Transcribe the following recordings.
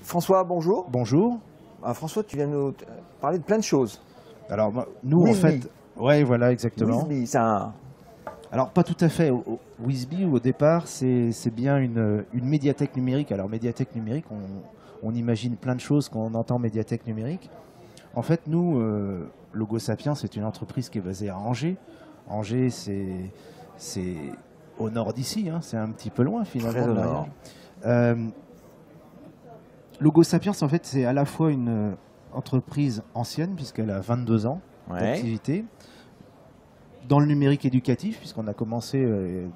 François, bonjour. Bonjour. François, tu viens nous parler de plein de choses. Alors, nous, en fait... Oui, voilà, exactement. Wizbee, c'est un... Alors, pas tout à fait. Wizbee, au départ, c'est bien une médiathèque numérique. Alors, médiathèque numérique, on imagine plein de choses quand on entend médiathèque numérique. En fait, nous, Logosapiens, c'est une entreprise qui est basée à Angers. Angers, c'est au nord d'ici, hein, c'est un petit peu loin, finalement. Très au nord. Logosapiens, en fait, c'est à la fois une entreprise ancienne, puisqu'elle a 22 ans d'activité, dans le numérique éducatif, puisqu'on a commencé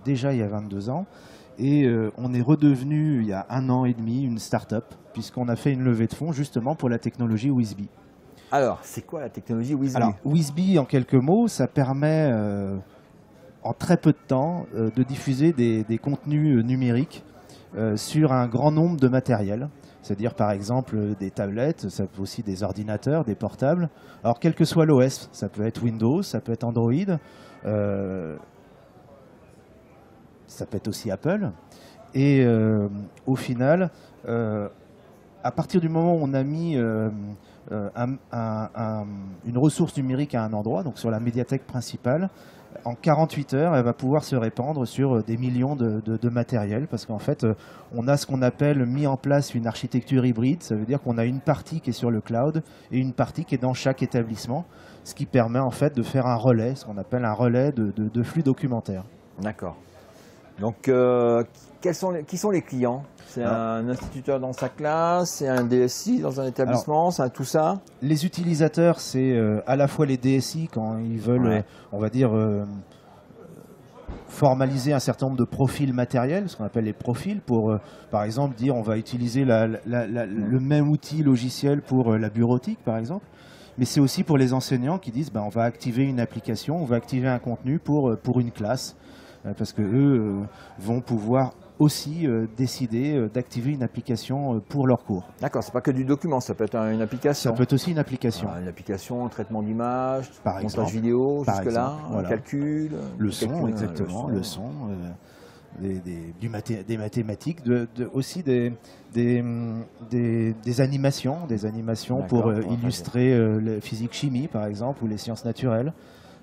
déjà il y a 22 ans, et on est redevenu, il y a 1 an et demi, une start-up, puisqu'on a fait une levée de fonds, justement, pour la technologie Wizbee. Alors, c'est quoi la technologie Wizbee? Alors, Wizbee, en quelques mots, ça permet, en très peu de temps, de diffuser des contenus numériques sur un grand nombre de matériels. C'est-à-dire par exemple des tablettes, ça peut aussi des ordinateurs, des portables. Alors quel que soit l'OS, ça peut être Windows, ça peut être Android, ça peut être aussi Apple. Et au final, à partir du moment où on a mis une ressource numérique à un endroit, donc sur la médiathèque principale, en 48 heures, elle va pouvoir se répandre sur des millions de matériels, parce qu'en fait, on a ce qu'on appelle mis en place une architecture hybride. Ça veut dire qu'on a une partie qui est sur le cloud et une partie qui est dans chaque établissement, ce qui permet en fait de faire un relais, ce qu'on appelle un relais de flux documentaire. D'accord. Donc, qui sont les clients? C'est un instituteur dans sa classe, c'est un DSI dans un établissement, c'est tout ça? Les utilisateurs, c'est à la fois les DSI quand ils veulent, on va dire, formaliser un certain nombre de profils matériels, ce qu'on appelle les profils, pour, par exemple, dire on va utiliser le même outil logiciel pour la bureautique, par exemple. Mais c'est aussi pour les enseignants qui disent on va activer une application, on va activer un contenu pour une classe, parce qu'eux vont pouvoir aussi décider d'activer une application pour leur cours. D'accord, c'est pas que du document, ça peut être une application. Ça peut être aussi une application. Une application, un traitement d'image, montage exemple, vidéo, jusque-là, voilà. calcul. Le son, exactement, le son. Des mathématiques, aussi des animations pour illustrer la physique-chimie, par exemple, ou les sciences naturelles.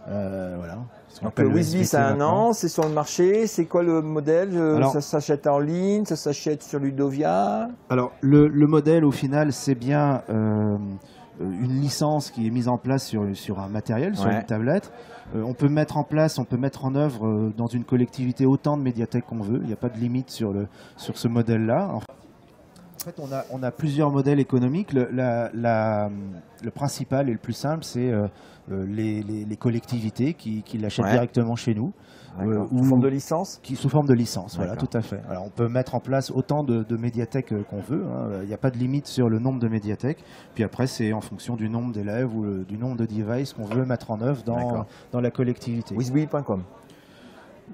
Voilà. Donc le Wizbee, c'est 1 an, c'est sur le marché. C'est quoi le modèle? Ça s'achète en ligne, ça s'achète sur Ludovia? Alors le modèle, au final, c'est bien une licence qui est mise en place sur un matériel, sur une tablette. On peut mettre en œuvre dans une collectivité autant de médiathèques qu'on veut. Il n'y a pas de limite sur ce modèle-là. En fait, on a plusieurs modèles économiques. Le principal et le plus simple, c'est les collectivités qui l'achètent directement chez nous. Sous forme de licence? Sous forme de licence, voilà, tout à fait. Alors, on peut mettre en place autant de médiathèques qu'on veut. Il n'y a pas de limite sur le nombre de médiathèques. Puis après, c'est en fonction du nombre d'élèves ou du nombre de devices qu'on veut mettre en œuvre dans la collectivité. Wizbee.com.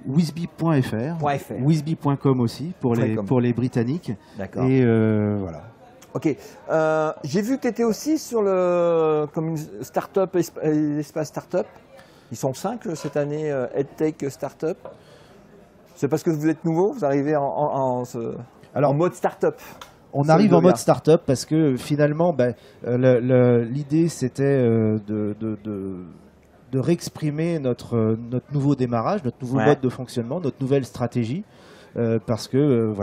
Wizbee.fr, Wizbee.com aussi pour les Britanniques. D'accord. Et voilà. Ok. J'ai vu que tu étais aussi comme une start-up, espace start-up. Ils sont 5 cette année, EdTech Startup. C'est parce que vous êtes nouveau, vous arrivez en mode start-up. On arrive en mode start-up parce que finalement, l'idée c'était de réexprimer notre nouveau démarrage, notre nouveau mode de fonctionnement, notre nouvelle stratégie. Parce que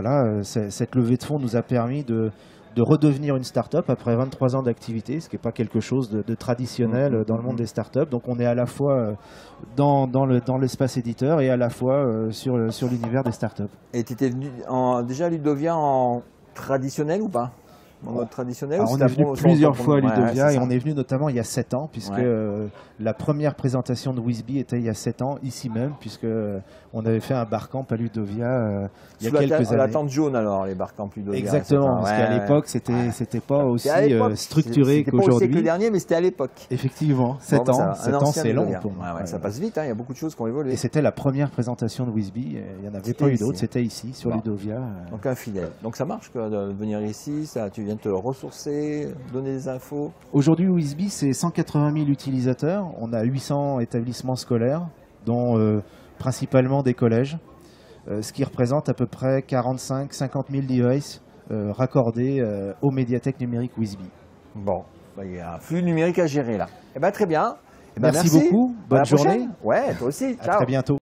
cette levée de fonds nous a permis de redevenir une start-up après 23 ans d'activité, ce qui n'est pas quelque chose de traditionnel dans le monde des start-up. Donc on est à la fois dans l'espace éditeur et à la fois sur l'univers des start-up. Et tu étais venu déjà à Ludovia en traditionnel ou pas? En mode traditionnel? Alors, on est venu plusieurs fois à Ludovia et on est venu notamment il y a 7 ans, puisque la première présentation de Wizbee était il y a 7 ans, ici même, puisque on avait fait un barcamp à Ludovia il y a quelques années. La tente jaune alors, les barcamps Ludovia. Exactement, parce qu'à l'époque, c'était pas aussi structuré qu'aujourd'hui. C'était pas au siècle dernier, mais c'était à l'époque. Effectivement, 7 ans, c'est long pour moi. Ça passe vite, il y a beaucoup de choses qui ont évolué. Et c'était la première présentation de Wizbee, il n'y en avait pas eu d'autres, c'était ici, sur Ludovia. Donc un fidèle. Donc ça marche de venir ici, tu viens te ressourcer, donner des infos. Aujourd'hui, Wizbee, c'est 180 000 utilisateurs. On a 800 établissements scolaires, dont principalement des collèges, ce qui représente à peu près 45-50 000 devices raccordé aux médiathèques numériques Wisby. Bon, bah, il y a un flux numérique à gérer là. Eh ben, très bien. Eh ben, Merci beaucoup, bonne À la journée. prochaine. Ouais, toi aussi. À Ciao. très bientôt.